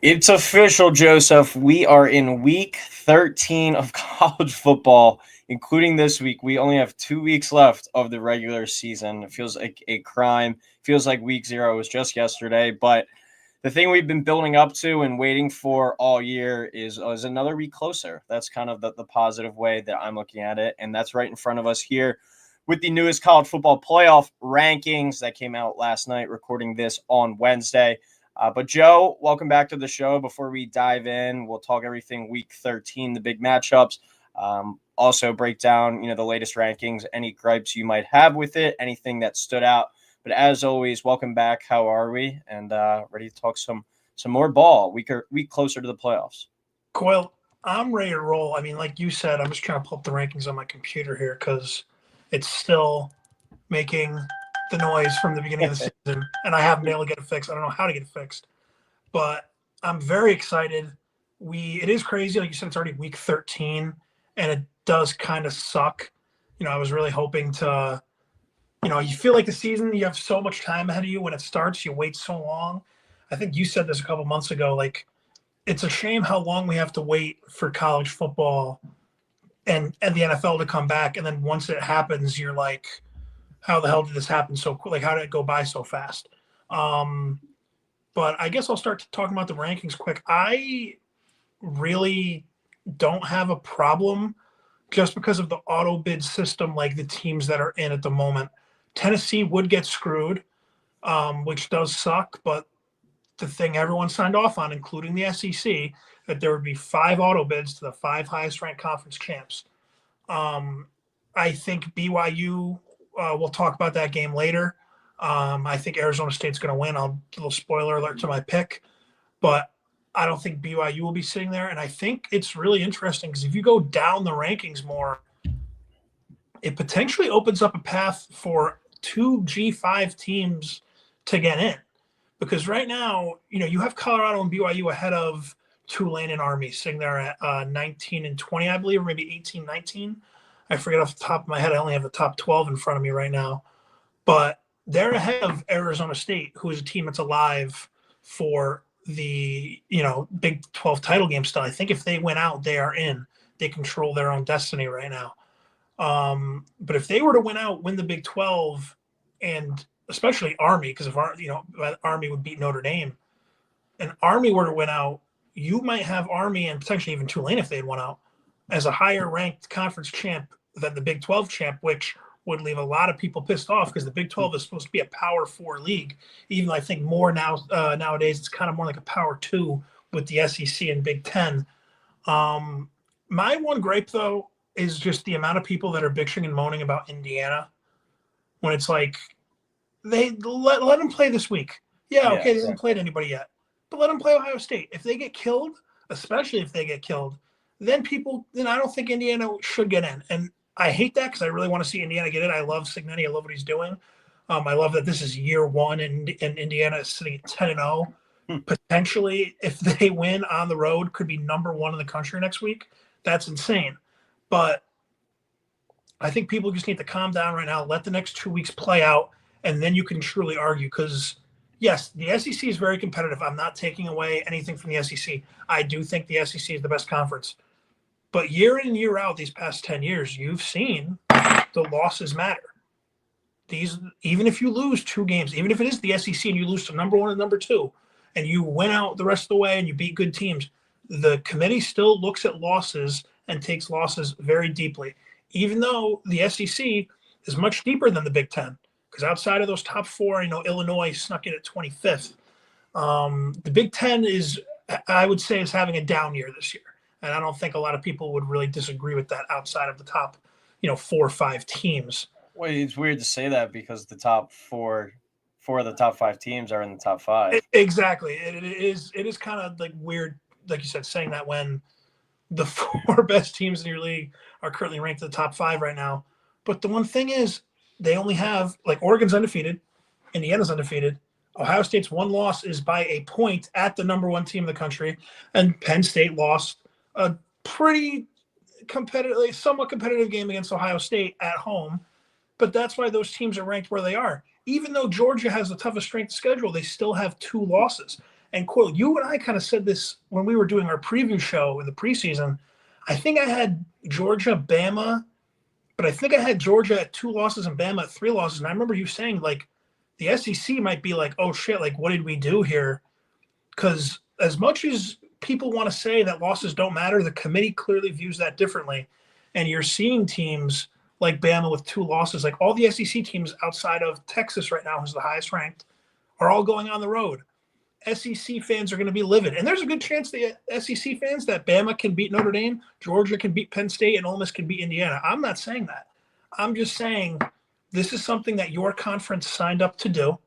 It's official, Joseph. We are in week 13 of college football, including this week. We only have 2 weeks left of the regular season. It feels like a crime. Feels like week zero was just yesterday. But the thing we've been building up to and waiting for all year is another week closer. That's kind of the positive way that I'm looking at it. And that's right in front of us here with the newest college football playoff rankings that came out last night, recording this on Wednesday. But Joe, welcome back to the show. Before we dive in, we'll talk everything week 13, the big matchups. Also break down, the latest rankings, any gripes you might have with it, anything that stood out. But as always, welcome back. How are we? And ready to talk some more ball. Week closer to the playoffs. Coyle, I'm ready to roll. I mean, like you said, I'm just trying to pull up the rankings on my computer here because it's still making the noise from the beginning of the season, and I haven't been able to get it fixed. I don't know how to get it fixed, but I'm very excited. It is crazy. Like you said, it's already week 13, and it does kind of suck. I was really hoping to, you feel like the season, you have so much time ahead of you. When it starts, you wait so long. I think you said this a couple months ago, like, it's a shame how long we have to wait for college football and the NFL to come back. And then once it happens, you're like, how the hell did this happen so quick? Like, how did it go by so fast? But I guess I'll start talking about the rankings quick. I really don't have a problem just because of the auto bid system, like the teams that are in at the moment. Tennessee would get screwed, which does suck, but the thing everyone signed off on, including the SEC, that there would be 5 auto bids to the 5 highest ranked conference champs. I think BYU, we'll talk about that game later. I think Arizona State's going to win. A little spoiler alert to my pick, but I don't think BYU will be sitting there. And I think it's really interesting because if you go down the rankings more, it potentially opens up a path for 2 G5 teams to get in. Because right now, you have Colorado and BYU ahead of Tulane and Army, sitting there at 19 and 20, I believe, or maybe 18, 19. I forget off the top of my head. I only have the top 12 in front of me right now. But they're ahead of Arizona State, who is a team that's alive for the, Big 12 title game still. I think if they win out, they are in. They control their own destiny right now. But if they were to win out, win the Big 12, and especially Army, because if Army would beat Notre Dame, and Army were to win out, you might have Army and potentially even Tulane, if they had won out, as a higher ranked conference champ than the Big 12 champ, which would leave a lot of people pissed off because the Big 12 is supposed to be a Power 4 league. Even though I think more nowadays it's kind of more like a Power 2 with the SEC and Big 10. My one gripe, though, is just the amount of people that are bitching and moaning about Indiana when it's like, they let them play this week. Yeah, okay, they haven't played anybody yet. But let them play Ohio State. If they get killed, especially if they get killed, then I don't think Indiana should get in. And I hate that because I really want to see Indiana get in. I love Cignetti. I love what he's doing. I love that this is year one and Indiana is sitting at 10-0. Potentially, if they win on the road, could be number 1 in the country next week. That's insane. But I think people just need to calm down right now, let the next 2 weeks play out, and then you can truly argue because, yes, the SEC is very competitive. I'm not taking away anything from the SEC. I do think the SEC is the best conference. But year in and year out, these past 10 years, you've seen the losses matter. Even if you lose 2 games, even if it is the SEC and you lose to number 1 and number 2, and you win out the rest of the way and you beat good teams, the committee still looks at losses and takes losses very deeply, even though the SEC is much deeper than the Big 10. Because outside of those top 4, Illinois snuck in at 25th. The Big 10 I would say, is having a down year this year. And I don't think a lot of people would really disagree with that outside of the top, 4 or 5 teams. Well, it's weird to say that because the top four of the top 5 teams are in the top 5. Exactly. It is kind of like weird, like you said, saying that when the 4 best teams in your league are currently ranked in the top 5 right now. But the one thing is, they only have, like, Oregon's undefeated, Indiana's undefeated, Ohio State's one loss is by a point at the number 1 team in the country, and Penn State lost a pretty competitive, somewhat competitive game against Ohio State at home. But that's why those teams are ranked where they are. Even though Georgia has the toughest strength schedule, they still have 2 losses. And Coyle, you and I kind of said this when we were doing our preview show in the preseason. I think I had Georgia, Bama, but I think I had Georgia at 2 losses and Bama at 3 losses. And I remember you saying, like, the SEC might be like, oh shit, like, what did we do here? Because as much as people want to say that losses don't matter, the committee clearly views that differently. And you're seeing teams like Bama with 2 losses, like all the SEC teams outside of Texas right now, who's the highest ranked, are all going on the road. SEC fans are going to be livid. And there's a good chance the SEC fans that Bama can beat Notre Dame, Georgia can beat Penn State, and Ole Miss can beat Indiana. I'm not saying that. I'm just saying this is something that your conference signed up to do.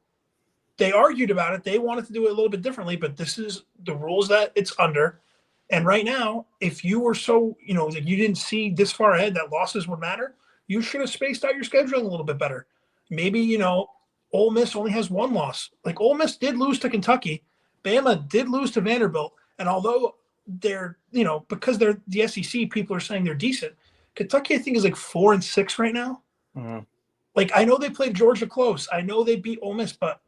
They argued about it. They wanted to do it a little bit differently, but this is the rules that it's under. And right now, if you were so, that you didn't see this far ahead that losses would matter, you should have spaced out your scheduling a little bit better. Maybe, Ole Miss only has 1 loss. Like, Ole Miss did lose to Kentucky. Bama did lose to Vanderbilt. And although they're, because they're the SEC, people are saying they're decent. Kentucky, I think, is like 4-6 right now. Mm-hmm. Like, I know they played Georgia close. I know they beat Ole Miss, but,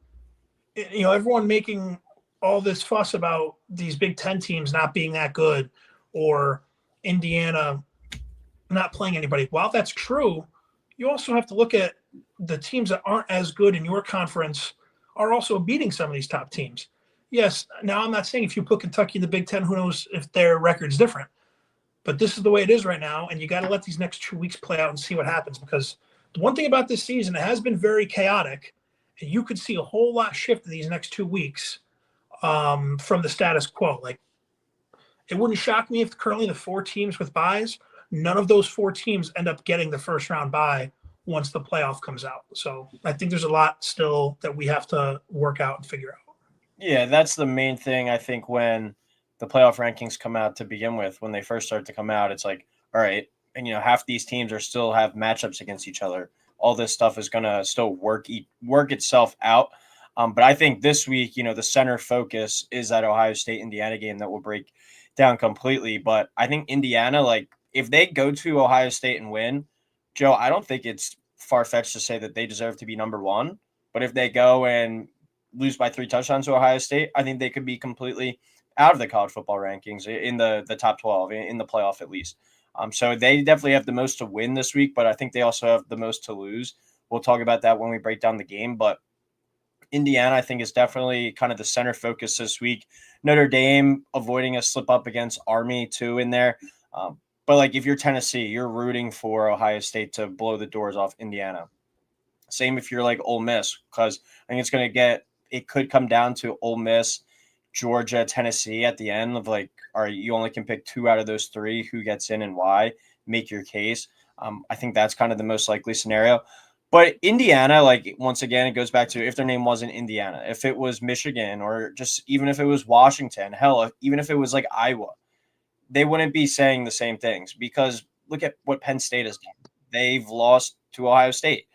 everyone making all this fuss about these Big Ten teams not being that good or Indiana not playing anybody. While that's true, you also have to look at the teams that aren't as good in your conference are also beating some of these top teams. Yes, now I'm not saying if you put Kentucky in the Big Ten, who knows if their record's different. But this is the way it is right now, and you got to let these next 2 weeks play out and see what happens. Because the one thing about this season, it has been very chaotic, and you could see a whole lot shift in these next 2 weeks from the status quo. Like, it wouldn't shock me if currently the 4 teams with byes, none of those 4 teams end up getting the first round bye once the playoff comes out. So I think there's a lot still that we have to work out and figure out. Yeah, that's the main thing. I think when the playoff rankings come out to begin with, when they first start to come out, it's like, all right, and half these teams are still have matchups against each other. All this stuff is going to still work itself out. But I think this week, the center focus is that Ohio State-Indiana game that will break down completely. But I think Indiana, like, if they go to Ohio State and win, Joe, I don't think it's far-fetched to say that they deserve to be number 1. But if they go and lose by 3 touchdowns to Ohio State, I think they could be completely out of the college football rankings in the top 12, in the playoff at least. So they definitely have the most to win this week, but I think they also have the most to lose. We'll talk about that when we break down the game, but Indiana, I think, is definitely kind of the center focus this week. Notre Dame avoiding a slip up against Army too in there. But like, if you're Tennessee, you're rooting for Ohio State to blow the doors off Indiana. Same if you're like Ole Miss, because I think it could come down to Ole Miss, Georgia, Tennessee at the end of like, all right, you only can pick 2 out of those 3, who gets in and why, make your case. I think that's kind of the most likely scenario. But Indiana, like, once again, it goes back to if their name wasn't Indiana, if it was Michigan, or just even if it was Washington, hell, even if it was like Iowa, they wouldn't be saying the same things, because look at what Penn State has done. They've lost to Ohio State.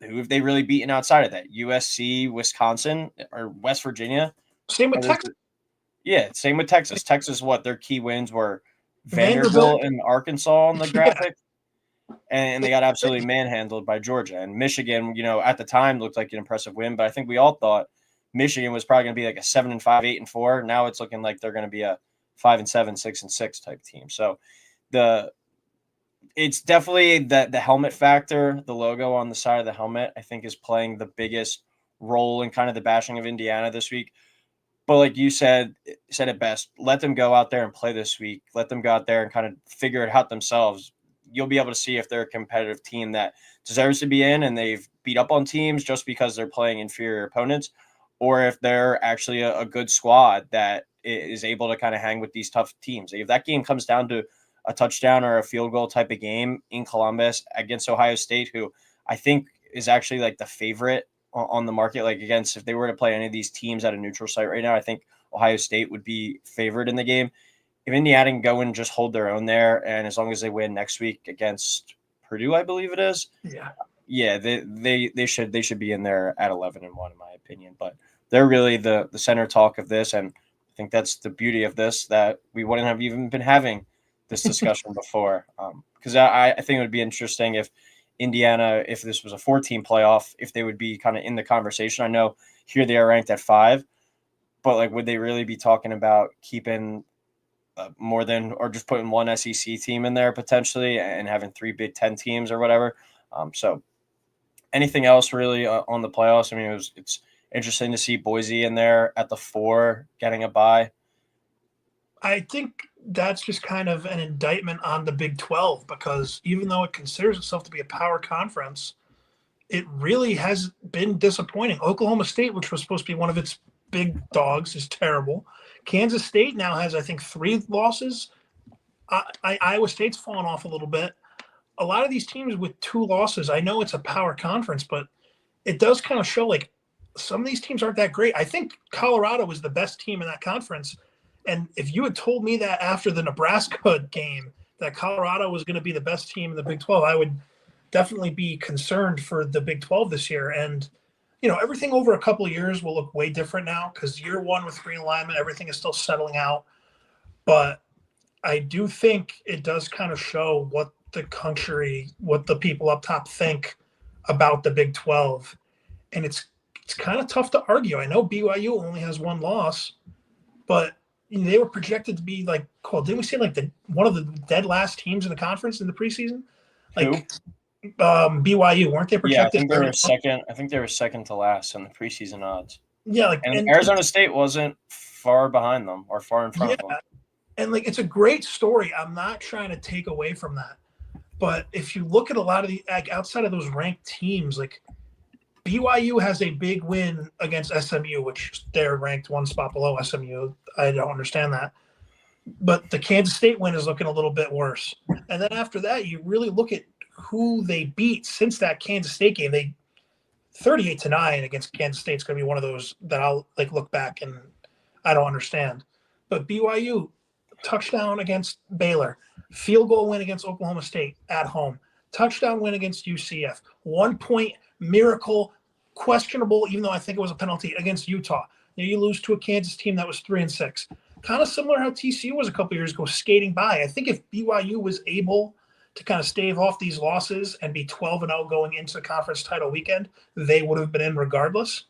Who have they really beaten outside of that? USC, Wisconsin, or West Virginia? Same with Texas. Yeah, same with Texas. Texas, what their key wins were Vanderbilt and Arkansas on the graphic. And they got absolutely manhandled by Georgia. And Michigan, at the time looked like an impressive win, but I think we all thought Michigan was probably going to be like a 7-5, 8-4. Now it's looking like they're going to be a 5-7, 6-6 type team. So it's definitely the helmet factor, the logo on the side of the helmet, I think, is playing the biggest role in kind of the bashing of Indiana this week. But like you said it best, let them go out there and play this week. Let them go out there and kind of figure it out themselves. You'll be able to see if they're a competitive team that deserves to be in and they've beat up on teams just because they're playing inferior opponents, or if they're actually a good squad that is able to kind of hang with these tough teams. If that game comes down to a touchdown or a field goal type of game in Columbus against Ohio State, who I think is actually like the favorite on the market, like against, if they were to play any of these teams at a neutral site right now, I think Ohio State would be favored in the game. If Indiana can go and just hold their own there, and as long as they win next week against Purdue, I believe it is. Yeah, they should be in there at 11-1 in my opinion. But they're really the center talk of this, and I think that's the beauty of this, that we wouldn't have even been having this discussion before. Because I think it would be interesting if Indiana, if this was a 4-team playoff, if they would be kind of in the conversation. I know here they are ranked at 5. but like, would they really be talking about keeping more than, or just putting one SEC team in there potentially and having 3 Big Ten teams or whatever? So anything else really on the playoffs? I mean, it's interesting to see Boise in there at the 4 getting a bye. I think that's just kind of an indictment on the Big 12 because even though it considers itself to be a power conference, it really has been disappointing. Oklahoma State, which was supposed to be one of its big dogs, is terrible. Kansas State now has, I think, 3 losses. Iowa State's fallen off a little bit. A lot of these teams with 2 losses, I know it's a power conference, but it does kind of show like some of these teams aren't that great. I think Colorado was the best team in that conference. And if you had told me that after the Nebraska game, that Colorado was going to be the best team in the Big 12, I would definitely be concerned for the Big 12 this year. And, everything over a couple of years will look way different now because year 1 with green alignment, everything is still settling out. But I do think it does kind of show what the country, what the people up top think about the Big 12. And it's kind of tough to argue. I know BYU only has 1 loss, but they were projected to be like, didn't we say like one of the dead last teams in the conference in the preseason? Like BYU, weren't they projected? Yeah, I think they were second. I think they were second to last in the preseason odds. Yeah, and Arizona State wasn't far behind them or far in front of them. And like it's a great story. I'm not trying to take away from that, but if you look at a lot of the outside of those ranked teams, like BYU has a big win against SMU, which they're ranked 1 spot below SMU. I don't understand that. But the Kansas State win is looking a little bit worse. And then after that, you really look at who they beat since that Kansas State game. They 38-9 against Kansas State is going to be one of those that I'll like look back and I don't understand. But BYU, touchdown against Baylor, field goal win against Oklahoma State at home, touchdown win against UCF, 1-point miracle, questionable, even though I think it was a penalty against Utah. Now you lose to a Kansas team that was 3-6. Kind of similar how TCU was a couple years ago, skating by. I think if BYU was able to kind of stave off these losses and be 12-0 going into the conference title weekend, they would have been in regardless.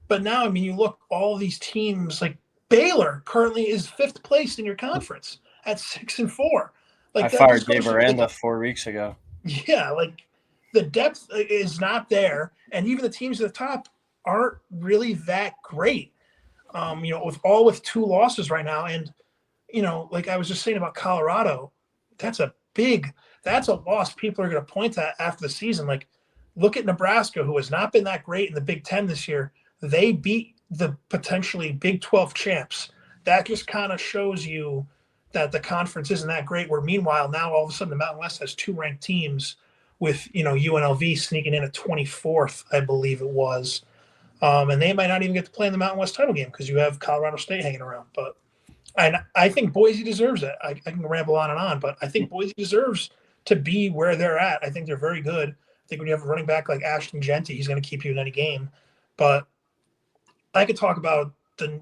But now, I mean, you look, all these teams, like Baylor currently is 5th place in your conference at 6-4. Like I fired Dave Aranda 4 weeks ago. Yeah, like the depth is not there, and even the teams at the top aren't really that great. With 2 losses right now, and like I was just saying about Colorado, that's a loss people are going to point at after the season. Like, look at Nebraska, who has not been that great in the Big Ten this year. They beat the potentially Big 12 champs. That just kind of shows you that the conference isn't that great. Where meanwhile, now all of a sudden the Mountain West has 2 ranked teams with, UNLV sneaking in at 24th, I believe it was. And they might not even get to play in the Mountain West title game because you have Colorado State hanging around. But I think Boise deserves it. I can ramble on and on, but I think Boise deserves to be where they're at. I think they're very good. I think when you have a running back like Ashton Genty, he's going to keep you in any game. But I could talk about the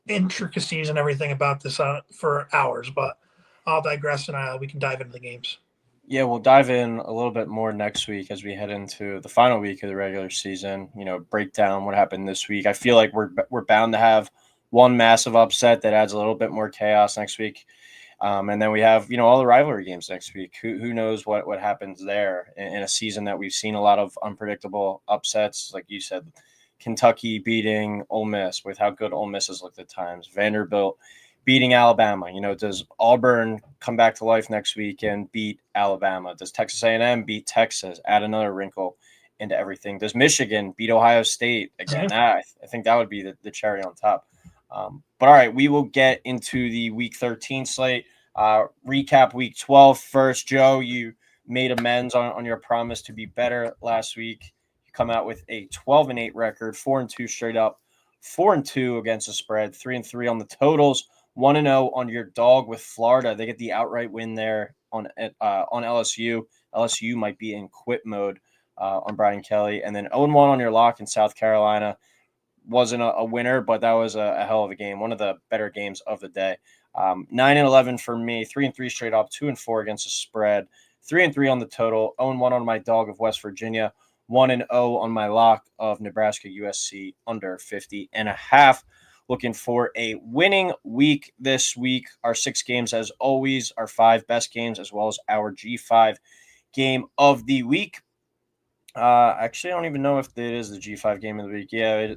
intricacies and everything about this for hours, but I'll digress and we can dive into the games. Yeah, we'll dive in a little bit more next week as we head into the final week of the regular season. Break down what happened this week. I feel like we're bound to have one massive upset that adds a little bit more chaos next week, and then we have all the rivalry games next week. Who knows what happens there in a season that we've seen a lot of unpredictable upsets, like you said, Kentucky beating Ole Miss with how good Ole Miss has looked at times, Vanderbilt beating Alabama. Does Auburn come back to life next week and beat Alabama? Does Texas A&M beat Texas? Add another wrinkle into everything. Does Michigan beat Ohio State? Again, I think that would be the cherry on top. But all right, we will get into the Week 13 slate. Recap Week 12 first. Joe, you made amends on your promise to be better last week. You come out with a 12-8 record, 4-2 straight up, 4-2 against the spread, 3-3 on the totals. 1-0 on your dog with Florida. They get the outright win there on LSU. LSU might be in quit mode on Brian Kelly. And then 0-1 on your lock in South Carolina. Wasn't a winner, but that was a hell of a game. One of the better games of the day. 9-11 for me. 3-3 straight up. 2-4 against the spread. 3-3 on the total. 0-1 on my dog of West Virginia. 1-0 on my lock of Nebraska USC under 50.5. Looking for a winning week this week. Our 6 games, as always, our 5 best games, as well as our G5 game of the week. Actually, I don't even know if it is the G5 game of the week. Yeah,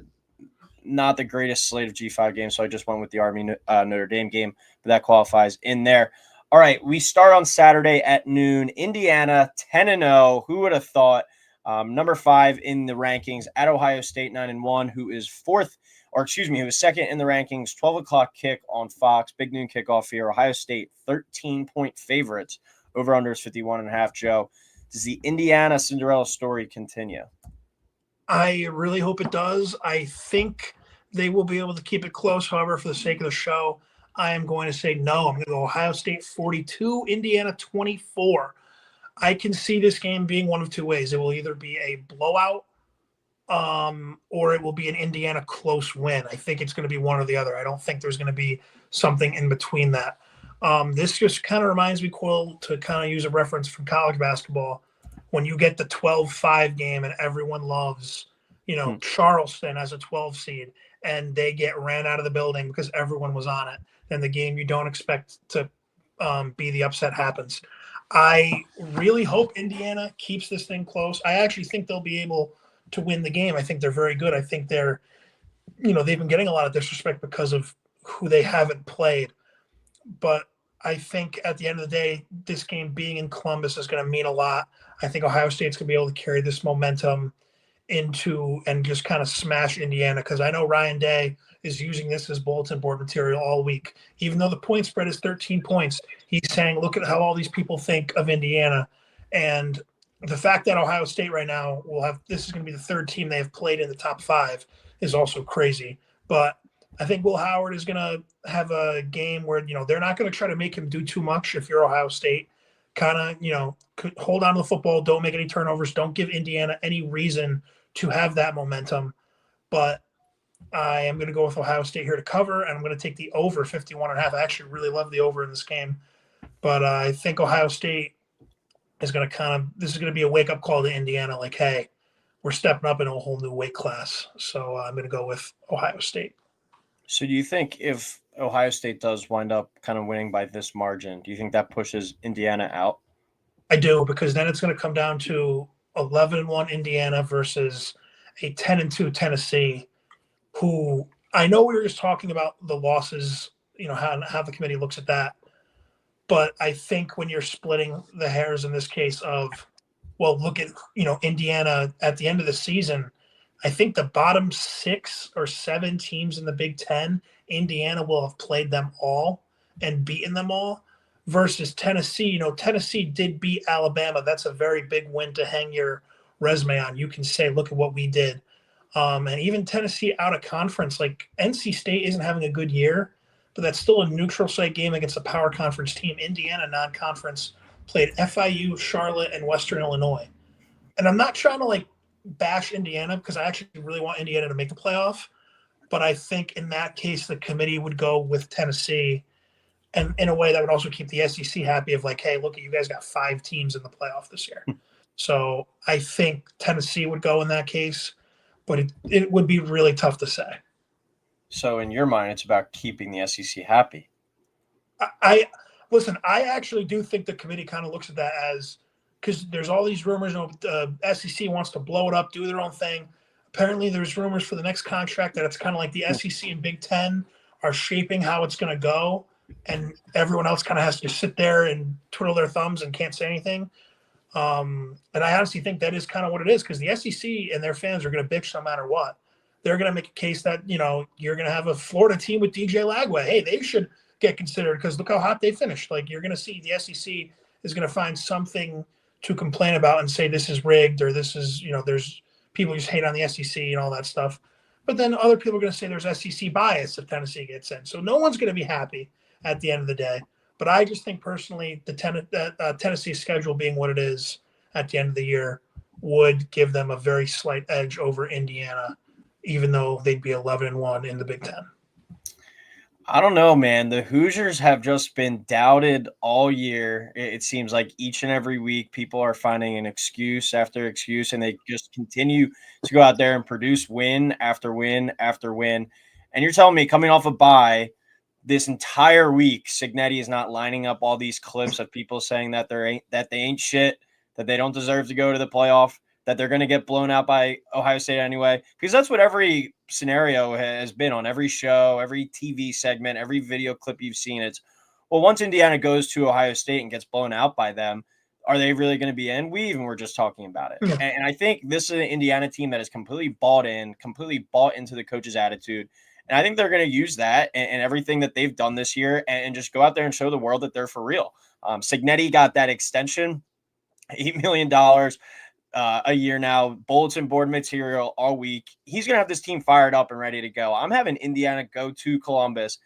not the greatest slate of G5 games, so I just went with the Army Notre Dame game, but that qualifies in there. All right, we start on Saturday at noon. Indiana 10-0. Who would have thought? Number 5 in the rankings at Ohio State 9-1, who is who was second in the rankings. 12 o'clock kick on Fox. Big noon kickoff here. Ohio State 13-point favorites. Over under is 51.5. Joe, does the Indiana Cinderella story continue? I really hope it does. I think they will be able to keep it close. However, for the sake of the show, I am going to say no. I'm going to go Ohio State 42, Indiana 24. I can see this game being one of two ways. It will either be a blowout or it will be an Indiana close win. I think it's going to be one or the other. I don't think there's going to be something in between that. This just kind of reminds me, Coyle, to kind of use a reference from college basketball. When you get the 12-5 game and everyone loves, Charleston as a 12 seed, and they get ran out of the building because everyone was on it, and the game you don't expect to be the upset happens. I really hope Indiana keeps this thing close. I actually think they'll be able to win the game. I think they're very good. I think they've been getting a lot of disrespect because of who they haven't played. But I think at the end of the day, this game being in Columbus is going to mean a lot. I think Ohio State's going to be able to carry this momentum into and just kind of smash Indiana, because I know Ryan Day is using this as bulletin board material all week. Even though the point spread is 13 points, he's saying, look at how all these people think of Indiana. And the fact that Ohio State right now this is going to be the third team they have played in the top 5 is also crazy. But I think Will Howard is going to have a game where, they're not going to try to make him do too much. If you're Ohio State, kind of, hold on to the football. Don't make any turnovers. Don't give Indiana any reason to have that momentum. But I am going to go with Ohio State here to cover, and I'm going to take the over 51.5. I actually really love the over in this game. But I think Ohio State is going to this is going to be a wake-up call to Indiana, like, hey, we're stepping up in a whole new weight class. So I'm going to go with Ohio State. So do you think if Ohio State does wind up kind of winning by this margin, do you think that pushes Indiana out? I do, because then it's going to come down to 11-1 Indiana versus a 10-2 Tennessee, who I know we were just talking about the losses, how the committee looks at that. But I think when you're splitting the hairs in this case of, well, look at, Indiana at the end of the season, I think the bottom 6 or 7 teams in the Big Ten, Indiana will have played them all and beaten them all, versus Tennessee. Tennessee did beat Alabama. That's a very big win to hang your resume on. You can say, look at what we did. And even Tennessee out of conference, like NC State isn't having a good year, but that's still a neutral site game against a power conference team. Indiana non-conference played FIU, Charlotte, and Western Illinois. And I'm not trying to bash Indiana, because I actually really want Indiana to make the playoff. But I think in that case, the committee would go with Tennessee, and in a way that would also keep the SEC happy of hey, look, you guys got 5 teams in the playoff this year. So I think Tennessee would go in that case, but it would be really tough to say. So in your mind, it's about keeping the SEC happy. I actually do think the committee kind of looks at that as, because there's all these rumors, SEC wants to blow it up, do their own thing. Apparently there's rumors for the next contract that it's kind of like the SEC and Big Ten are shaping how it's going to go, and everyone else kind of has to sit there and twiddle their thumbs and can't say anything. And I honestly think that is kind of what it is, because the SEC and their fans are going to bitch no matter what. They're going to make a case that, you're going to have a Florida team with DJ Lagway. Hey, they should get considered because look how hot they finished. You're going to see the SEC is going to find something to complain about and say this is rigged, or this is, there's people just hate on the SEC and all that stuff. But then other people are going to say there's SEC bias if Tennessee gets in. So no one's going to be happy at the end of the day. But I just think personally the Tennessee schedule being what it is at the end of the year would give them a very slight edge over Indiana, even though they'd be 11-1 in the Big Ten. I don't know, man. The Hoosiers have just been doubted all year. It seems like each and every week people are finding an excuse after excuse, and they just continue to go out there and produce win after win after win. And you're telling me coming off a bye this entire week, Signetti is not lining up all these clips of people saying that they ain't shit, that they don't deserve to go to the playoff, that they're going to get blown out by Ohio State anyway, because that's what every scenario has been on every show, every TV segment, every video clip you've seen. It's, well, once Indiana goes to Ohio State and gets blown out by them, are they really going to be in? We even were just talking about it. Yeah. And I think this is an Indiana team that is completely bought into the coach's attitude. And I think they're going to use that and everything that they've done this year and just go out there and show the world that they're for real. Signetti got that extension, $8 million a year now, bulletin board material all week. He's going to have this team fired up and ready to go. I'm having Indiana go to Columbus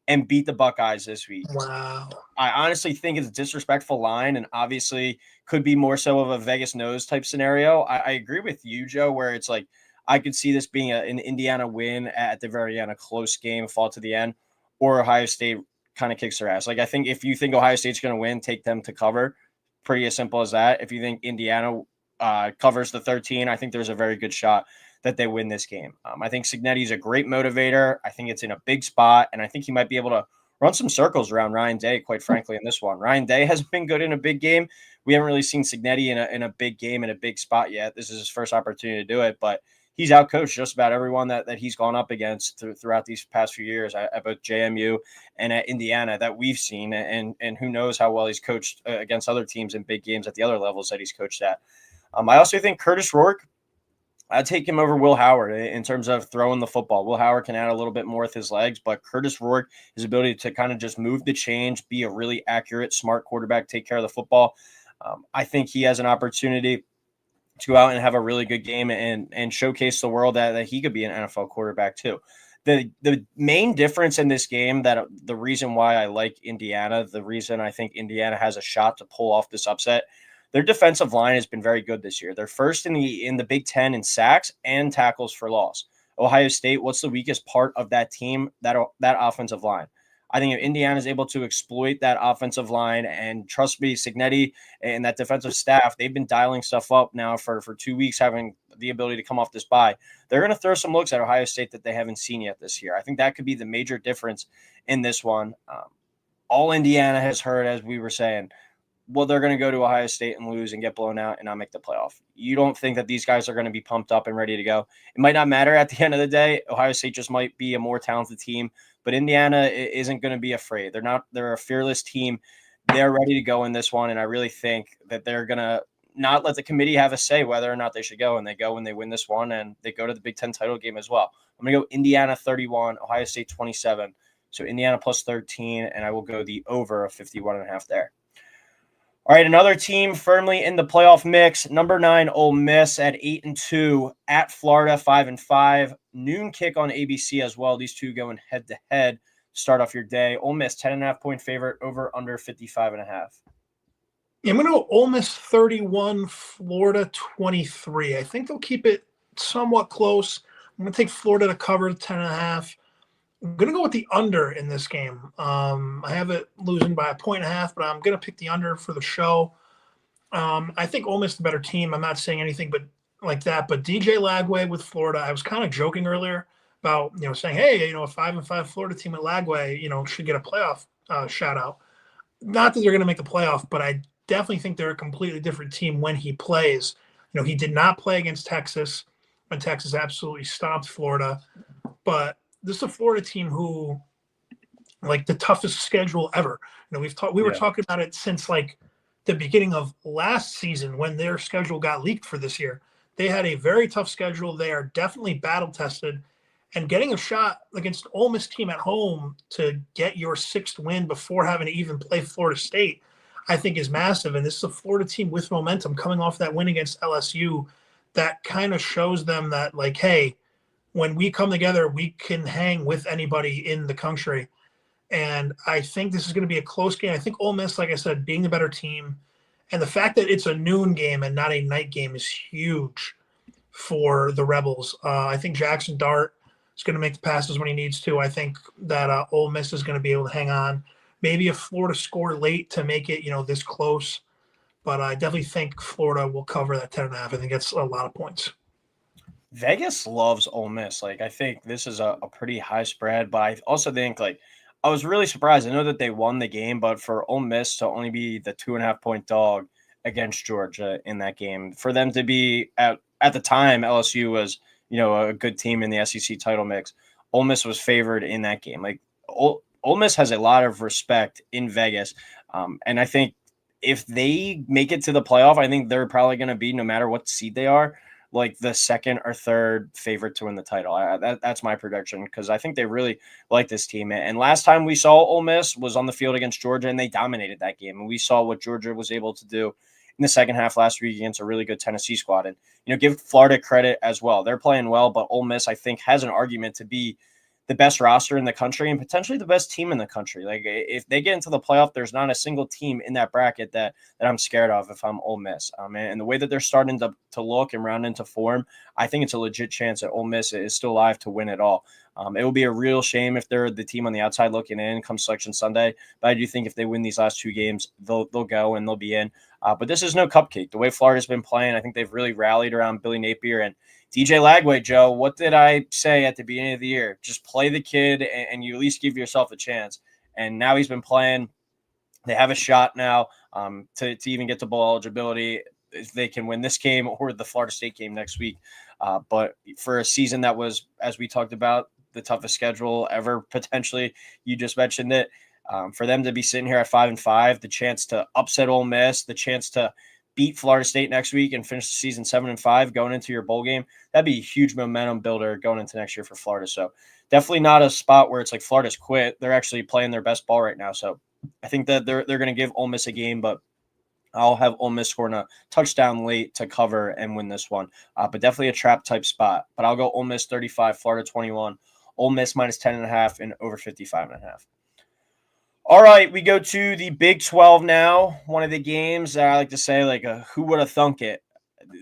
and beat the Buckeyes this week. Wow. I honestly think it's a disrespectful line and obviously could be more so of a Vegas nose type scenario. I agree with you, Joe, where it's like I could see this being an Indiana win at the very end, a close game, fall to the end, or Ohio State kind of kicks their ass. Like I think if you think Ohio State's going to win, take them to cover. Pretty as simple as that. If you think Indiana covers the 13, I think there's a very good shot that they win this game. I think Signetti's a great motivator. I think it's in a big spot, and I think he might be able to run some circles around Ryan Day, quite frankly, in this one. Ryan Day has been good in a big game. We haven't really seen Signetti in a big game, in a big spot yet. This is his first opportunity to do it, but he's outcoached just about everyone that he's gone up against throughout these past few years at both JMU and at Indiana that we've seen, and who knows how well he's coached against other teams in big games at the other levels that he's coached at. I also think Curtis Rourke, I'd take him over Will Howard in terms of throwing the football. Will Howard can add a little bit more with his legs, but Curtis Rourke, his ability to kind of just move the change, be a really accurate, smart quarterback, take care of the football. I think he has an opportunity to go out and have a really good game and showcase the world that he could be an NFL quarterback too. The main difference in this game, that the reason why I like Indiana, the reason I think Indiana has a shot to pull off this upset, their defensive line has been very good this year. They're first in the Big Ten in sacks and tackles for loss. Ohio State, what's the weakest part of that team? That offensive line. I think if Indiana is able to exploit that offensive line, and trust me, Signetti and that defensive staff, they've been dialing stuff up now for 2 weeks, having the ability to come off this bye. They're going to throw some looks at Ohio State that they haven't seen yet this year. I think that could be the major difference in this one. All Indiana has heard, as we were saying, well, they're going to go to Ohio State and lose and get blown out and not make the playoff. You don't think that these guys are going to be pumped up and ready to go. It might not matter at the end of the day. Ohio State just might be a more talented team, but Indiana isn't going to be afraid. They're a fearless team. They're ready to go in this one, and I really think that they're going to not let the committee have a say whether or not they should go, and they go and they win this one, and they go to the Big Ten title game as well. I'm going to go Indiana 31, Ohio State 27. So Indiana plus 13, and I will go the over of 51.5 there. All right, another team firmly in the playoff mix. Number 9, Ole Miss at 8-2 at Florida 5-5. Noon kick on ABC as well. These two going head to head. Start off your day. Ole Miss 10.5 point favorite, over under 55.5. Yeah, I'm going to go Ole Miss 31, Florida 23. I think they'll keep it somewhat close. I'm going to take Florida to cover 10.5. I'm going to go with the under in this game. I have it losing by 1.5, but I'm going to pick the under for the show. I think Ole Miss is the better team. I'm not saying anything but like that. But DJ Lagway with Florida, I was kind of joking earlier about, saying, hey, a 5-5 Florida team at Lagway, should get a playoff shout out. Not that they're going to make the playoff, but I definitely think they're a completely different team when he plays. He did not play against Texas when Texas absolutely stomped Florida, but this is a Florida team who, like, the toughest schedule ever. We were talking about it since like the beginning of last season when their schedule got leaked for this year. They had a very tough schedule. They are definitely battle tested, and getting a shot against an Ole Miss team at home to get your 6th win before having to even play Florida State, I think is massive. And this is a Florida team with momentum coming off that win against LSU that kind of shows them that, like, hey, when we come together, we can hang with anybody in the country. And I think this is going to be a close game. I think Ole Miss, like I said, being the better team, and the fact that it's a noon game and not a night game is huge for the Rebels. I think Jackson Dart is going to make the passes when he needs to. I think that Ole Miss is going to be able to hang on. Maybe if Florida score late to make it, this close. But I definitely think Florida will cover that 10.5. I think that's a lot of points. Vegas loves Ole Miss. Like, I think this is a pretty high spread, but I also think, like, I was really surprised. I know that they won the game, but for Ole Miss to only be the 2.5-point dog against Georgia in that game, for them to be at the time, LSU was, a good team in the SEC title mix. Ole Miss was favored in that game. Like, Ole Miss has a lot of respect in Vegas. And I think if they make it to the playoff, I think they're probably going to be, no matter what seed they are, like the second or third favorite to win the title. That's my prediction, because I think they really like this team. And last time we saw Ole Miss was on the field against Georgia, and they dominated that game. And we saw what Georgia was able to do in the second half last week against a really good Tennessee squad. And, give Florida credit as well. They're playing well, but Ole Miss, I think, has an argument to be the best roster in the country and potentially the best team in the country. Like, if they get into the playoff, there's not a single team in that bracket that I'm scared of if I'm Ole Miss. And the way that they're starting to look and round into form, I think it's a legit chance that Ole Miss is still alive to win it all. It will be a real shame if they're the team on the outside looking in come Selection Sunday. But I do think if they win these last two games, they'll go and they'll be in. But this is no cupcake. The way Florida's been playing, I think they've really rallied around Billy Napier and DJ Lagway. Joe, what did I say at the beginning of the year? Just play the kid and you at least give yourself a chance. And now he's been playing. They have a shot now to even get to bowl eligibility if they can win this game or the Florida State game next week. But for a season that was, as we talked about, the toughest schedule ever, potentially, you just mentioned it, for them to be sitting here at 5-5, the chance to upset Ole Miss, the chance to beat Florida State next week and finish the season 7-5 going into your bowl game, that'd be a huge momentum builder going into next year for Florida. So definitely not a spot where it's like Florida's quit. They're actually playing their best ball right now. So I think that they're going to give Ole Miss a game, but I'll have Ole Miss scoring a touchdown late to cover and win this one. But definitely a trap type spot. But I'll go Ole Miss 35, Florida 21, Ole Miss minus 10.5 and over 55.5. All right, we go to the Big 12 now. One of the games that I like to say, like, who would have thunk it?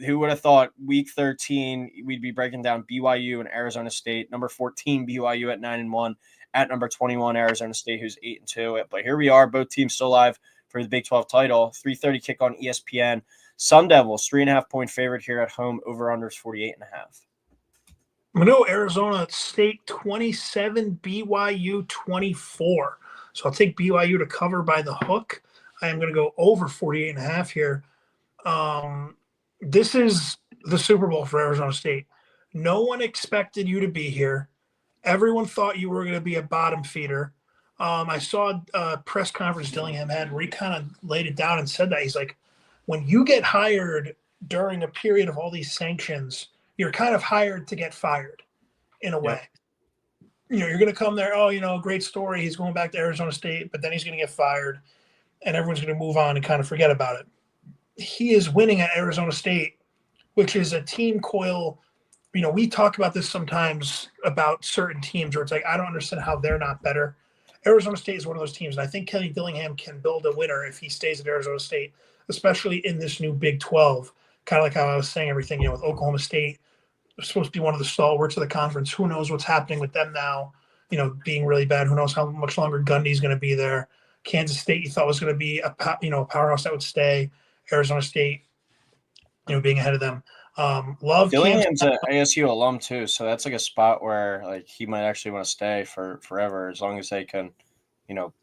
Who would have thought week 13 we'd be breaking down BYU and Arizona State, number 14 BYU at 9-1, at number 21 Arizona State, who's 8-2. But here we are, both teams still alive for the Big 12 title. 3:30 kick on ESPN. Sun Devils 3.5-point favorite here at home. Over unders 48.5. I'm going to go Arizona State 27, BYU 24. So I'll take BYU to cover by the hook. I am going to go over 48.5 here. This is the Super Bowl for Arizona State. No one expected you to be here. Everyone thought you were going to be a bottom feeder. I saw a press conference Dillingham had where he kind of laid it down and said that. He's like, when you get hired during a period of all these sanctions, you're kind of hired to get fired in a way. You're going to come there, great story. He's going back to Arizona State, but then he's going to get fired, and everyone's going to move on and kind of forget about it. He is winning at Arizona State, which is a team, Coyle. We talk about this sometimes about certain teams where it's like, I don't understand how they're not better. Arizona State is one of those teams, and I think Kenny Dillingham can build a winner if he stays at Arizona State, especially in this new Big 12. Kind of like how I was saying everything, with Oklahoma State supposed to be one of the stalwarts of the conference. Who knows what's happening with them now, being really bad. Who knows how much longer Gundy's going to be there. Kansas State, you thought was going to be a powerhouse that would stay. Arizona State, being ahead of them. Love Dillingham's an ASU alum too, so that's like a spot where like he might actually want to stay for forever as long as they can,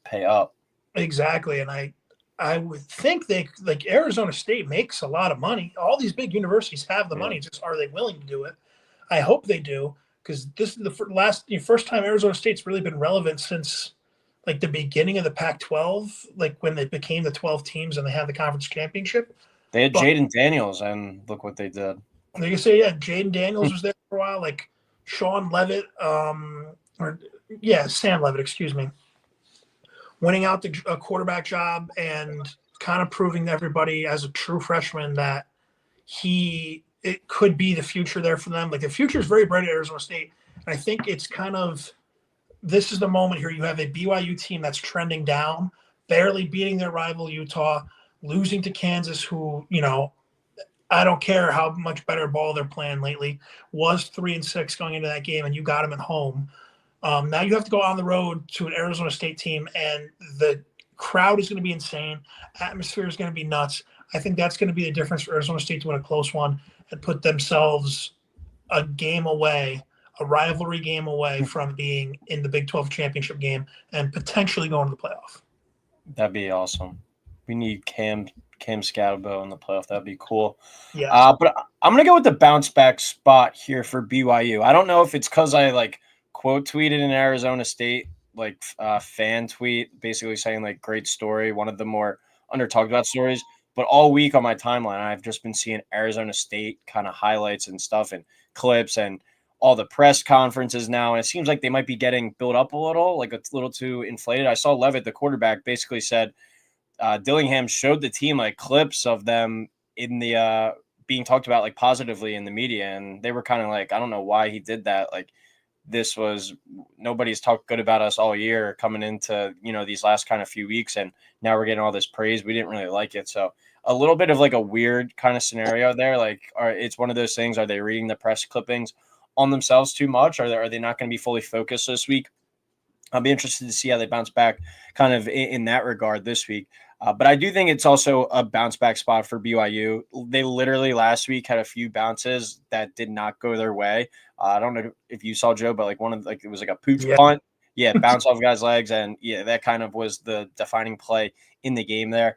pay up. Exactly, and I would think they like Arizona State makes a lot of money. All these big universities have the money. Just are they willing to do it? I hope they do, because this is the first time Arizona State's really been relevant since like the beginning of the Pac-12, like when they became the 12 teams and they had the conference championship. They had Jaden Daniels, and look what they did. Like you say, Jaden Daniels was there for a while, like Sean Levitt, Sam Levitt, excuse me, winning out the quarterback job and kind of proving to everybody as a true freshman that it could be the future there for them. Like the future is very bright at Arizona State. And I think it's kind of, this is the moment here. You have a BYU team that's trending down, barely beating their rival Utah, losing to Kansas, who, I don't care how much better ball they're playing lately. Was 3-6 going into that game, and you got them at home. Now you have to go on the road to an Arizona State team, and the crowd is going to be insane. Atmosphere is going to be nuts. I think that's going to be the difference for Arizona State to win a close one and put themselves a game away, a rivalry game away from being in the Big 12 championship game and potentially going to the playoff. That'd be awesome. We need Cam Scatterbo in the playoff. That'd be cool. Yeah. But I'm gonna go with the bounce back spot here for BYU. I don't know if it's because I quote tweeted an Arizona State fan tweet, basically saying great story, one of the more under talked about stories. But all week on my timeline, I've just been seeing Arizona State kind of highlights and stuff and clips and all the press conferences now. And it seems like they might be getting built up a little, it's a little too inflated. I saw Levitt, the quarterback, basically said Dillingham showed the team clips of them in the being talked about positively in the media. And they were kind of I don't know why he did that. This was nobody's talked good about us all year coming into, these last kind of few weeks. And now we're getting all this praise. We didn't really like it. So a little bit of a weird kind of scenario there. It's one of those things. Are they reading the press clippings on themselves too much? Are they not going to be fully focused this week? I'll be interested to see how they bounce back kind of in that regard this week. But I do think it's also a bounce back spot for BYU. They literally last week had a few bounces that did not go their way. I don't know if you saw, Joe, but one of it was a pooch punt. Yeah, bounce off guys' legs. And yeah, that kind of was the defining play in the game there.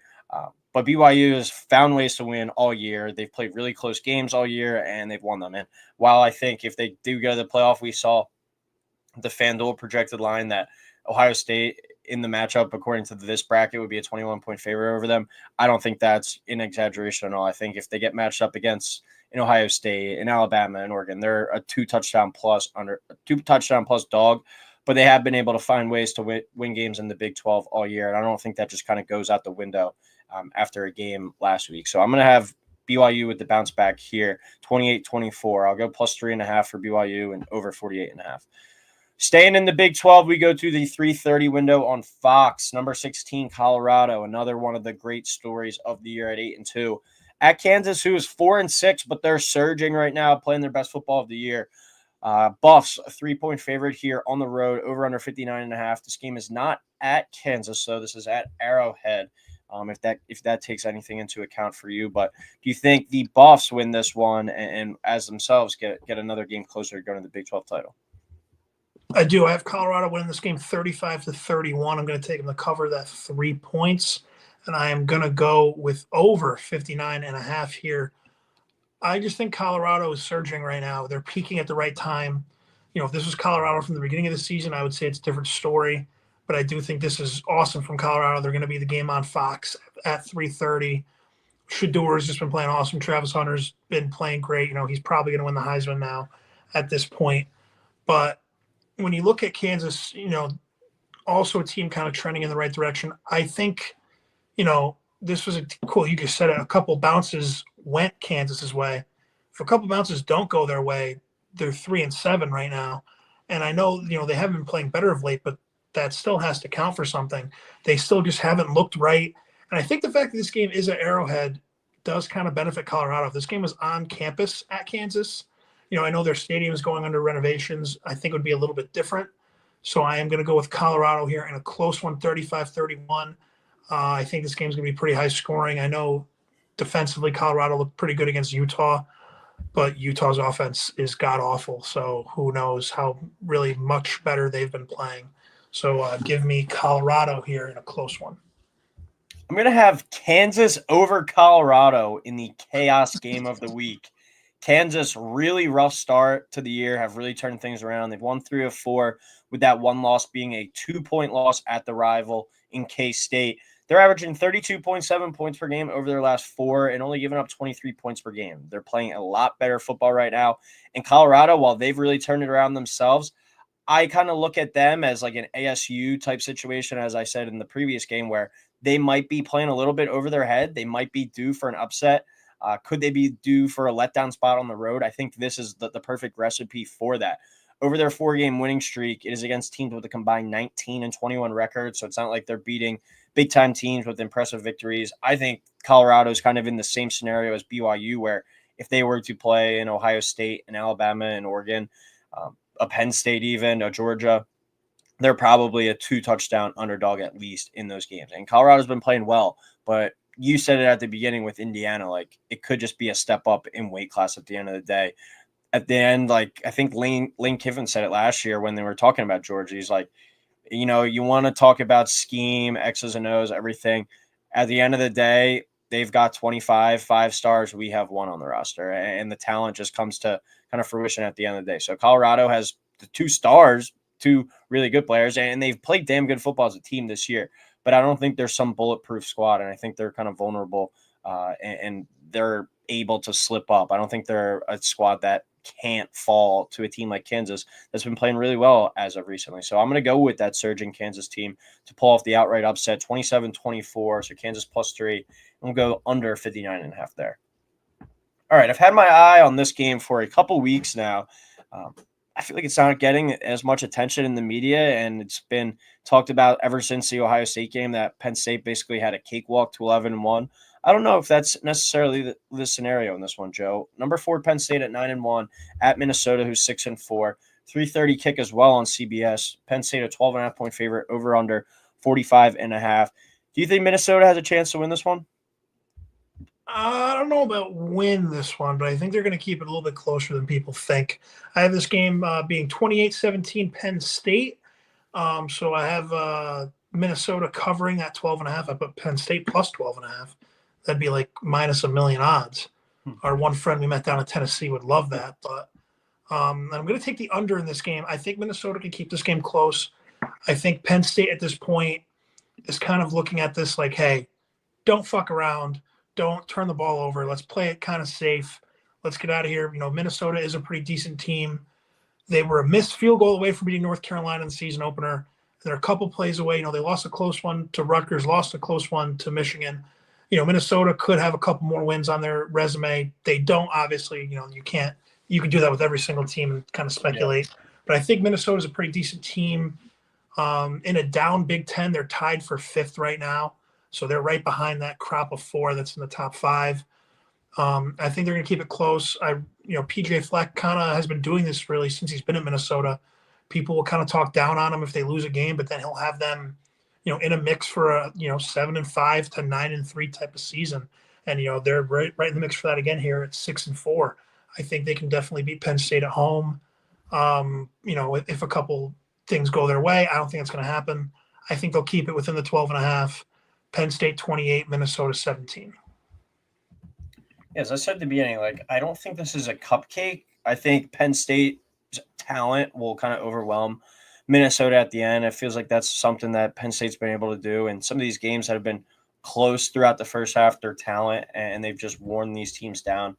But BYU has found ways to win all year. They've played really close games all year, and they've won them. And while I think if they do go to the playoff, we saw the FanDuel projected line that Ohio State in the matchup, according to this bracket, would be a 21-point favorite over them. I don't think that's an exaggeration at all. I think if they get matched up against in Ohio State, in Alabama, and Oregon, they're a two touchdown plus dog, but they have been able to find ways to win games in the Big 12 all year. And I don't think that just kind of goes out the window after a game last week. So I'm going to have BYU with the bounce back here, 28-24. I'll go plus 3.5 for BYU and over 48.5. Staying in the Big 12, we go to the 3:30 window on Fox. Number 16, Colorado, another one of the great stories of the year at 8-2. At Kansas, who is 4-6, but they're surging right now, playing their best football of the year. Buffs, a 3-point favorite here on the road, over under 59.5. This game is not at Kansas, so this is at Arrowhead. If that takes anything into account for you, but do you think the Buffs win this one and as themselves get another game closer to going to the Big 12 title? I do. I have Colorado winning this game 35-31. I'm going to take them to cover that 3 points, and I am going to go with over 59.5 here. I just think Colorado is surging right now. They're peaking at the right time. If this was Colorado from the beginning of the season, I would say it's a different story. But I do think this is awesome from Colorado. They're going to be the game on Fox at 3:30. Shador's just been playing awesome. Travis Hunter's been playing great. He's probably going to win the Heisman now at this point. But when you look at Kansas, also a team kind of trending in the right direction. I think, this was cool. You just said it. A couple bounces went Kansas's way. If a couple bounces don't go their way, they're 3-7 right now. And I know, they haven't been playing better of late, but that still has to count for something. They still just haven't looked right. And I think the fact that this game is at Arrowhead does kind of benefit Colorado. If this game was on campus at Kansas, I know their stadium is going under renovations. I think it would be a little bit different. So I am going to go with Colorado here in a close one, 35-31. I think this game is going to be pretty high scoring. I know defensively Colorado looked pretty good against Utah, but Utah's offense is god-awful. So who knows how really much better they've been playing. So give me Colorado here in a close one. I'm going to have Kansas over Colorado in the chaos game of the week. Kansas, really rough start to the year, have really turned things around. They've won 3 of 4, with that one loss being a 2-point loss at the rival in K-State. They're averaging 32.7 points per game over their last 4 and only giving up 23 points per game. They're playing a lot better football right now. And Colorado, while they've really turned it around themselves, I kind of look at them as an ASU type situation, as I said in the previous game, where they might be playing a little bit over their head. They might be due for an upset. Could they be due for a letdown spot on the road? I think this is the perfect recipe for that. Over their 4-game winning streak, it is against teams with a combined 19-21 record. So it's not like they're beating big-time teams with impressive victories. I think Colorado is kind of in the same scenario as BYU, where if they were to play in Ohio State and Alabama and Oregon, a Penn State, even a Georgia, they're probably a 2-touchdown underdog at least in those games. And Colorado's been playing well, but you said it at the beginning with Indiana, like it could just be a step up in weight class at the end of the day. At the end, like I think Lane Kiffin said it last year when they were talking about Georgia. He's like, you know, you want to talk about scheme, X's and O's, everything. At the end of the day, they've got 25 5-stars. We have one on the roster, and the talent just comes to kind of fruition at the end of the day. So Colorado has the 2 stars, 2 really good players, and they've played damn good football as a team this year. But I don't think there's some bulletproof squad, and I think they're kind of vulnerable, and they're able to slip up. I don't think they're a squad that can't fall to a team like Kansas that's been playing really well as of recently. So I'm going to go with that surging Kansas team to pull off the outright upset, 27-24. So Kansas +3. And we'll go under 59.5 there. All right, I've had my eye on this game for a couple weeks now. I feel like it's not getting as much attention in the media, and it's been talked about ever since the Ohio State game that Penn State basically had a cakewalk to 11-1. I don't know if that's necessarily the scenario in this one, Joe. Number 4, Penn State at 9-1 at Minnesota, who's 6-4. 3:30 kick as well on CBS. Penn State a 12.5-point favorite, over under 45.5. Do you think Minnesota has a chance to win this one? I don't know about win this one, but I think they're going to keep it a little bit closer than people think. I have this game being 28-17 Penn State. So I have Minnesota covering that 12.5. I put Penn State plus 12.5. That'd be like minus a million odds. Our one friend we met down in Tennessee would love that. But I'm going to take the under in this game. I think Minnesota can keep this game close. I think Penn State at this point is kind of looking at this like, hey, don't fuck around. Don't turn the ball over. Let's play it kind of safe. Let's get out of here. You know, Minnesota is a pretty decent team. They were a missed field goal away from beating North Carolina in the season opener. They're a couple plays away. You know, they lost a close one to Rutgers, lost a close one to Michigan. You know, Minnesota could have a couple more wins on their resume. They don't, obviously. You know, you can do that with every single team and kind of speculate. Yeah. But I think Minnesota is a pretty decent team. In a down Big Ten, they're tied for 5th right now. So they're right behind that crop of 4 that's in the top 5. I think they're going to keep it close. PJ Fleck kind of has been doing this really since he's been in Minnesota. People will kind of talk down on him if they lose a game, but then he'll have them, in a mix for a 7-5 to 9-3 type of season. And they're right in the mix for that again here at 6-4. I think they can definitely beat Penn State at home. If a couple things go their way, I don't think it's going to happen. I think they'll keep it within the 12.5. Penn State 28, Minnesota 17. As I said at the beginning, I don't think this is a cupcake. I think Penn State's talent will kind of overwhelm Minnesota at the end. It feels like that's something that Penn State's been able to do. And some of these games that have been close throughout the first half, their talent, and they've just worn these teams down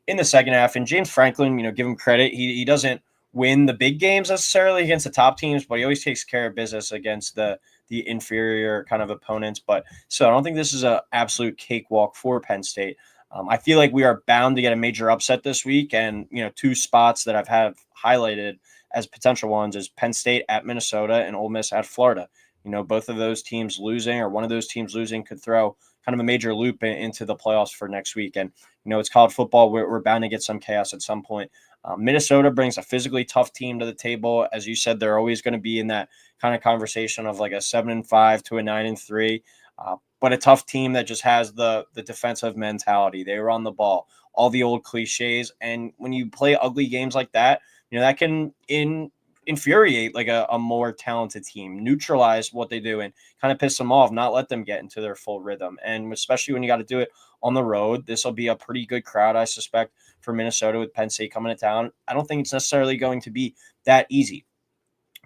in the second half. And James Franklin, give him credit. He doesn't win the big games necessarily against the top teams, but he always takes care of business against the inferior kind of opponents. But so I don't think this is an absolute cakewalk for Penn State. I feel like we are bound to get a major upset this week. And, 2 spots that I've had highlighted as potential ones is Penn State at Minnesota and Ole Miss at Florida. Both of those teams losing, or one of those teams losing, could throw kind of a major loop into the playoffs for next week. And, it's college football. We're bound to get some chaos at some point. Minnesota brings a physically tough team to the table. As you said, they're always going to be in that kind of conversation of like a 7-5 to a 9-3, but a tough team that just has the defensive mentality. They run the ball, all the old cliches. And when you play ugly games like that, that can infuriate like a more talented team, neutralize what they do and kind of piss them off, not let them get into their full rhythm. And especially when you got to do it on the road, this will be a pretty good crowd, I suspect, for Minnesota with Penn State coming to town. I don't think it's necessarily going to be that easy.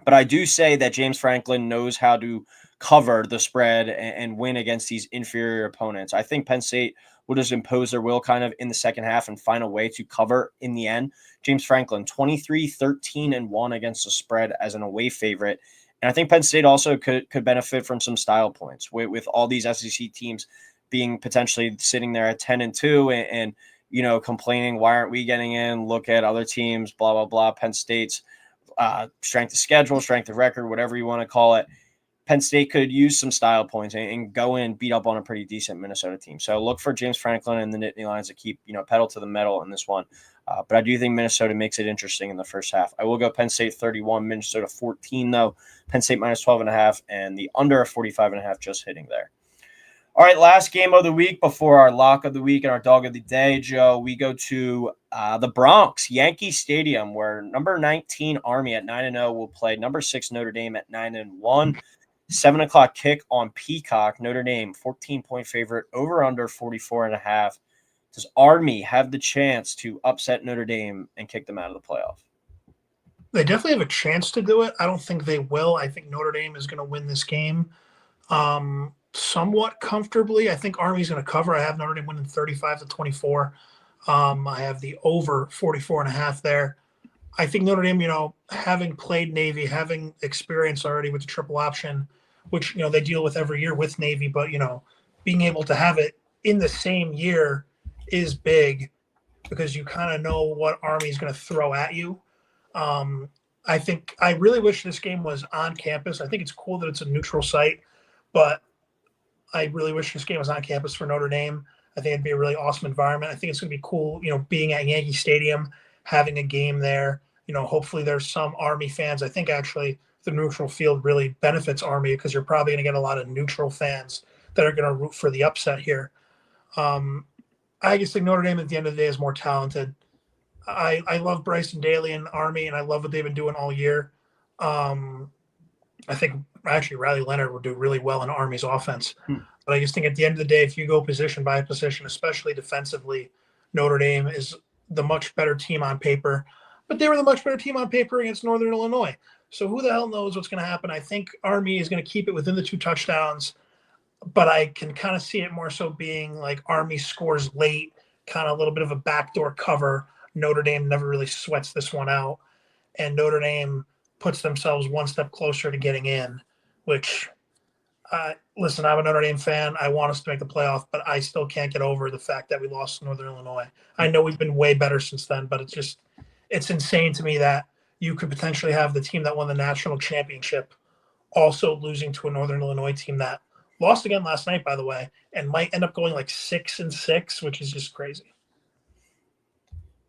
But I do say that James Franklin knows how to cover the spread and win against these inferior opponents. I think Penn State will just impose their will kind of in the second half and find a way to cover in the end. James Franklin, 23-13-1 against the spread as an away favorite. And I think Penn State also could benefit from some style points with all these SEC teams being potentially sitting there at 10-2 and complaining, why aren't we getting in? Look at other teams, blah, blah, blah. Penn State's strength of schedule, strength of record, whatever you want to call it. Penn State could use some style points and go in and beat up on a pretty decent Minnesota team. So look for James Franklin and the Nittany Lions to keep, pedal to the metal in this one. But I do think Minnesota makes it interesting in the first half. I will go Penn State 31, Minnesota 14, though. Penn State minus 12.5, and the under of 45.5 just hitting there. All right, last game of the week before our lock of the week and our dog of the day, Joe. We go to the Bronx, Yankee Stadium, where number 19 Army at 9-0 will play number 6 Notre Dame at 9-1. 7 o'clock kick on Peacock. Notre Dame 14-point favorite, over under 44.5. Does Army have the chance to upset Notre Dame and kick them out of the playoff? They definitely have a chance to do it. I don't think they will. I think Notre Dame is going to win this game somewhat comfortably. I think Army's going to cover. I have Notre Dame winning 35-24. I have the over 44.5 there. I think Notre Dame, having played Navy, having experience already with the triple option, which, they deal with every year with Navy, but, being able to have it in the same year is big because you kind of know what Army is going to throw at you. I really wish this game was on campus. I think it's cool that it's a neutral site, but I really wish this game was on campus for Notre Dame. I think it'd be a really awesome environment. I think it's going to be cool, being at Yankee Stadium, having a game there. Hopefully there's some Army fans. I think actually the neutral field really benefits Army because you're probably going to get a lot of neutral fans that are going to root for the upset here. I just think Notre Dame at the end of the day is more talented. I love Bryson Daly and Army, and I love what they've been doing all year. I think actually Riley Leonard will do really well in Army's offense. But I just think at the end of the day, if you go position by position, especially defensively, Notre Dame is the much better team on paper. But they were the much better team on paper against Northern Illinois. So who the hell knows what's going to happen? I think Army is going to keep it within the 2 touchdowns. But I can kind of see it more so being like Army scores late, kind of a little bit of a backdoor cover. Notre Dame never really sweats this one out. And Notre Dame puts themselves one step closer to getting in, which, listen, I'm a Notre Dame fan. I want us to make the playoff, but I still can't get over the fact that we lost to Northern Illinois. I know we've been way better since then, but it's insane to me that you could potentially have the team that won the national championship also losing to a Northern Illinois team that lost again last night, by the way, and might end up going like 6-6, which is just crazy.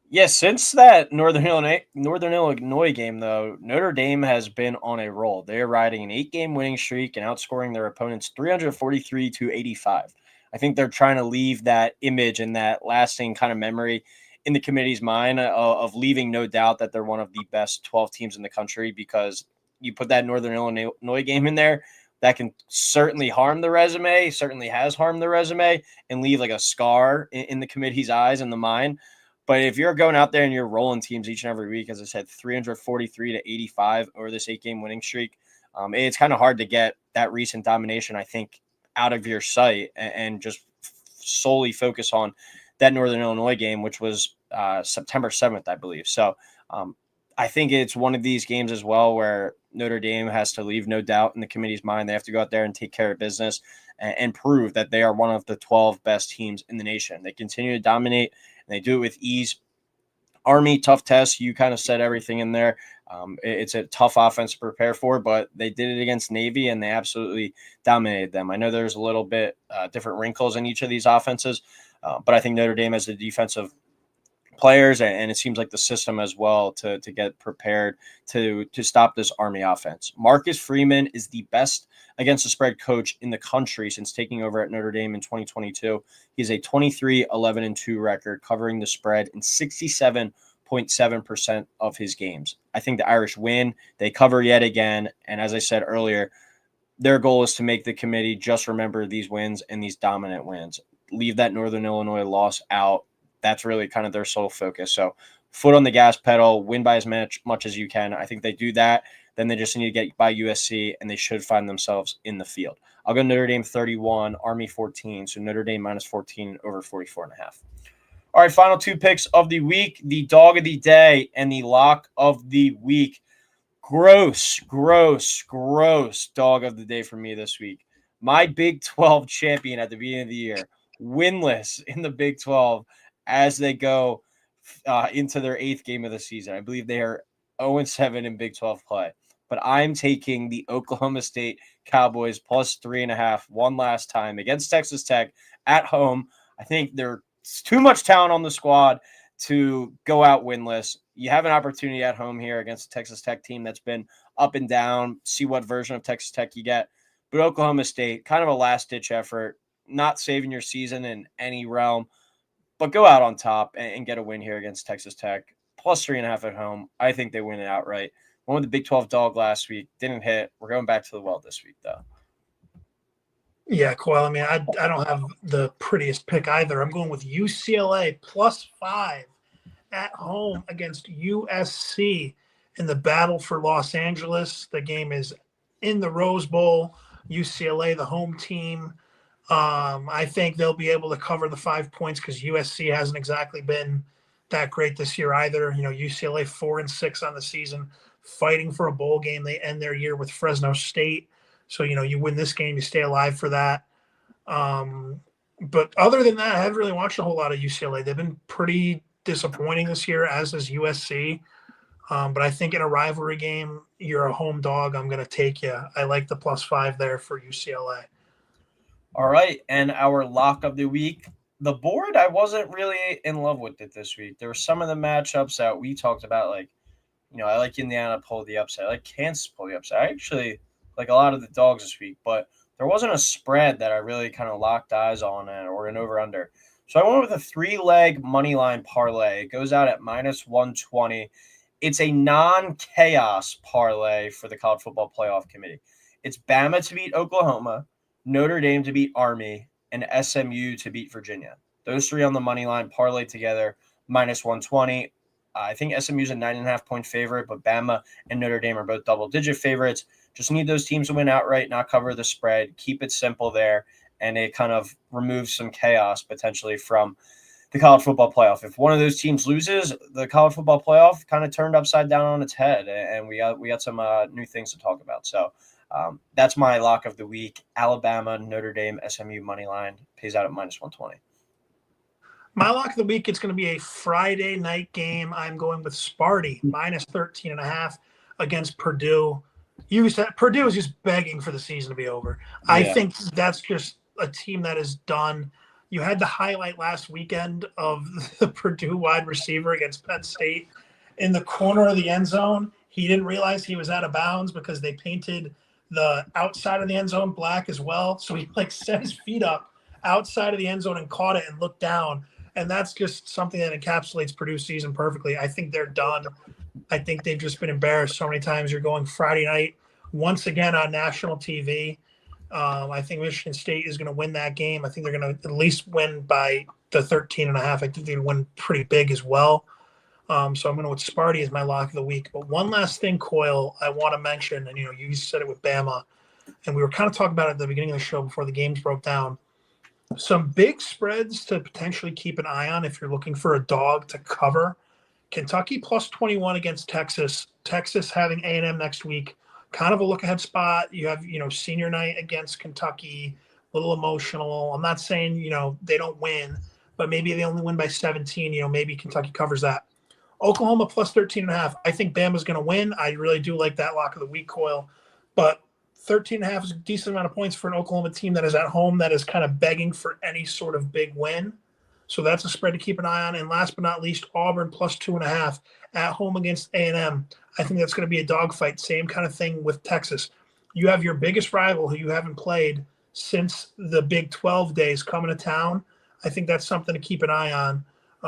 Yeah, since that Northern Illinois game, though, Notre Dame has been on a roll. They're riding an 8-game winning streak and outscoring their opponents 343-85. I think they're trying to leave that image and that lasting kind of memory in the committee's mind of leaving no doubt that they're one of the best 12 teams in the country, because you put that Northern Illinois game in there, that can certainly harm the resume, certainly has harmed the resume, and leave like a scar in the committee's eyes and the mind. But if you're going out there and you're rolling teams each and every week, as I said, 343-85 over this 8-game winning streak, it's kind of hard to get that recent domination, I think, out of your sight and just solely focus on that Northern Illinois game, which was September 7th, I believe. So I think it's one of these games as well where Notre Dame has to leave no doubt in the committee's mind. They have to go out there and take care of business and prove that they are one of the 12 best teams in the nation. They continue to dominate, and they do it with ease. Army, tough test. You kind of said everything in there. It's a tough offense to prepare for, but they did it against Navy, and they absolutely dominated them. I know there's a little bit different wrinkles in each of these offenses, but I think Notre Dame has the defensive players, and it seems like the system as well to get prepared to stop this Army offense. Marcus Freeman is the best against the spread coach in the country since taking over at Notre Dame in 2022. He's a 23-11-2 record covering the spread in 67.7% of his games. I think the Irish win. They cover yet again, and as I said earlier, their goal is to make the committee just remember these wins and these dominant wins. Leave that Northern Illinois loss out. That's really kind of their sole focus. So foot on the gas pedal, win by as much as you can. I think they do that. Then they just need to get by USC, and they should find themselves in the field. I'll go Notre Dame 31, Army 14. So Notre Dame minus 14 over 44.5. All right, final 2 picks of the week, the dog of the day and the lock of the week. Gross dog of the day for me this week. My Big 12 champion at the beginning of the year, winless in the Big 12 as they go into their 8th game of the season. I believe they are 0-7 in Big 12 play. but I'm taking the Oklahoma State Cowboys plus 3.5 one last time against Texas Tech at home. I think there's too much talent on the squad to go out winless. You have an opportunity at home here against a Texas Tech team that's been up and down. See what version of Texas Tech you get. But Oklahoma State, kind of a last-ditch effort, not saving your season in any realm, but go out on top and get a win here against Texas Tech. Plus 3.5 at home. I think they win it outright. One with the Big 12 dog last week. Didn't hit. We're going back to the well this week, though. Yeah, Coyle. I mean, I don't have the prettiest pick either. I'm going with UCLA plus 5 at home against USC in the battle for Los Angeles. The game is in the Rose Bowl. UCLA, the home team. I think they'll be able to cover the 5 points because USC hasn't exactly been that great this year either. You know, UCLA 4-6 on the season, fighting for a bowl game. They end their year with Fresno State. So, you know, you win this game, you stay alive for that. But other than that, I haven't really watched a whole lot of UCLA. They've been pretty disappointing this year, as is USC. But I think in a rivalry game, you're a home dog. I'm going to take you. I like the plus 5 there for UCLA. All right. And our lock of the week. The board, I wasn't really in love with it this week. There were some of the matchups that we talked about, like, you know, I like Indiana pull the upset. I like Kansas pull the upset. I actually like a lot of the dogs this week, but there wasn't a spread that I really kind of locked eyes on or an over-under. So I went with a 3-leg money line parlay. It goes out at minus 120. It's a non-chaos parlay for the College Football Playoff Committee. It's Bama to beat Oklahoma, Notre Dame to beat Army, and SMU to beat Virginia. Those three on the money line parlay together, minus 120. I think SMU's a 9.5-point favorite, but Bama and Notre Dame are both double-digit favorites. Just need those teams to win outright, not cover the spread. Keep it simple there, and it kind of removes some chaos potentially from the college football playoff. If one of those teams loses, the college football playoff kind of turned upside down on its head, and we got some new things to talk about. So that's my lock of the week. Alabama, Notre Dame, SMU money line pays out at minus 120. My lock of the week, it's going to be a Friday night game. I'm going with Sparty, minus 13.5 against Purdue. Purdue is just begging for the season to be over. Yeah. I think that's just a team that is done. You had the highlight last weekend of the Purdue wide receiver against Penn State in the corner of the end zone. He didn't realize he was out of bounds because they painted the outside of the end zone black as well. So he set his feet up outside of the end zone and caught it and looked down. And that's just something that encapsulates Purdue's season perfectly. I think they're done. I think they've just been embarrassed so many times. You're going Friday night once again on national TV. I think Michigan State is going to win that game. I think they're going to at least win by the 13.5. I think they're going to win pretty big as well. So I'm going to go with Sparty as my lock of the week. But one last thing, Coyle, I want to mention, and you said it with Bama, and we were kind of talking about it at the beginning of the show before the games broke down. Some big spreads to potentially keep an eye on if you're looking for a dog to cover. Kentucky plus 21 against Texas. Texas having A&M next week. Kind of a look-ahead spot. You have, senior night against Kentucky. A little emotional. I'm not saying, they don't win, but maybe they only win by 17. Maybe Kentucky covers that. Oklahoma plus 13.5. I think Bama's going to win. I really do like that lock of the week, Coyle. But 13.5 is a decent amount of points for an Oklahoma team that is at home that is kind of begging for any sort of big win. So that's a spread to keep an eye on. And last but not least, Auburn plus 2.5 at home against A&M. I think that's going to be a dogfight. Same kind of thing with Texas. You have your biggest rival who you haven't played since the Big 12 days coming to town. I think that's something to keep an eye on.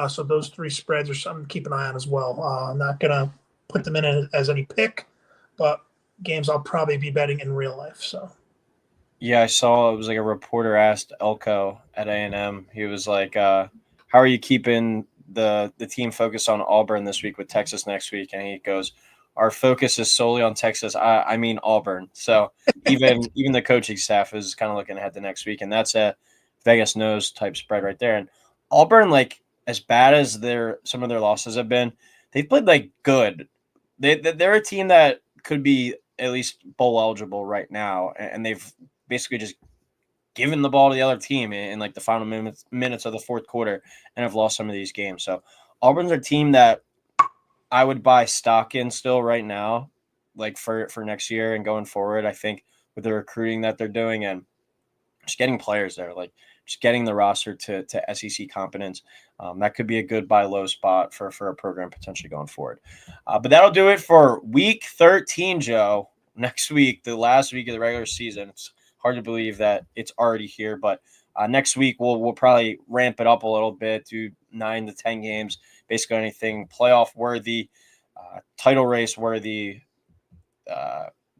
So those three spreads are something to keep an eye on as well. I'm not going to put them in as any pick, but games I'll probably be betting in real life. So. Yeah, I saw it was like a reporter asked Elko at A&M. He was like, how are you keeping the team focused on Auburn this week with Texas next week? And he goes, our focus is solely on Texas. I mean Auburn. So even the coaching staff is kind of looking ahead to next week. And that's a Vegas knows type spread right there. And Auburn, like as bad as some of their losses have been, they've played like good. They're a team that could be at least bowl eligible right now. And they've basically just given the ball to the other team in like the final minutes of the fourth quarter and have lost some of these games. So Auburn's a team that I would buy stock in still right now like for next year and going forward. I think with the recruiting that they're doing and just getting players there, like just getting the roster to SEC competence, that could be a good buy low spot for a program potentially going forward. But that'll do it for week 13, Joe. Next week, the last week of the regular season. It's hard to believe that it's already here, but next week we'll probably ramp it up a little bit, do 9 to 10 games, basically anything playoff worthy, title race worthy,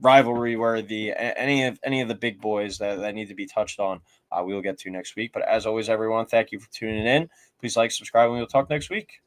rivalry worthy, any of the big boys that need to be touched on. We will get to next week. But as always, everyone, thank you for tuning in. Please like, subscribe, and we'll talk next week.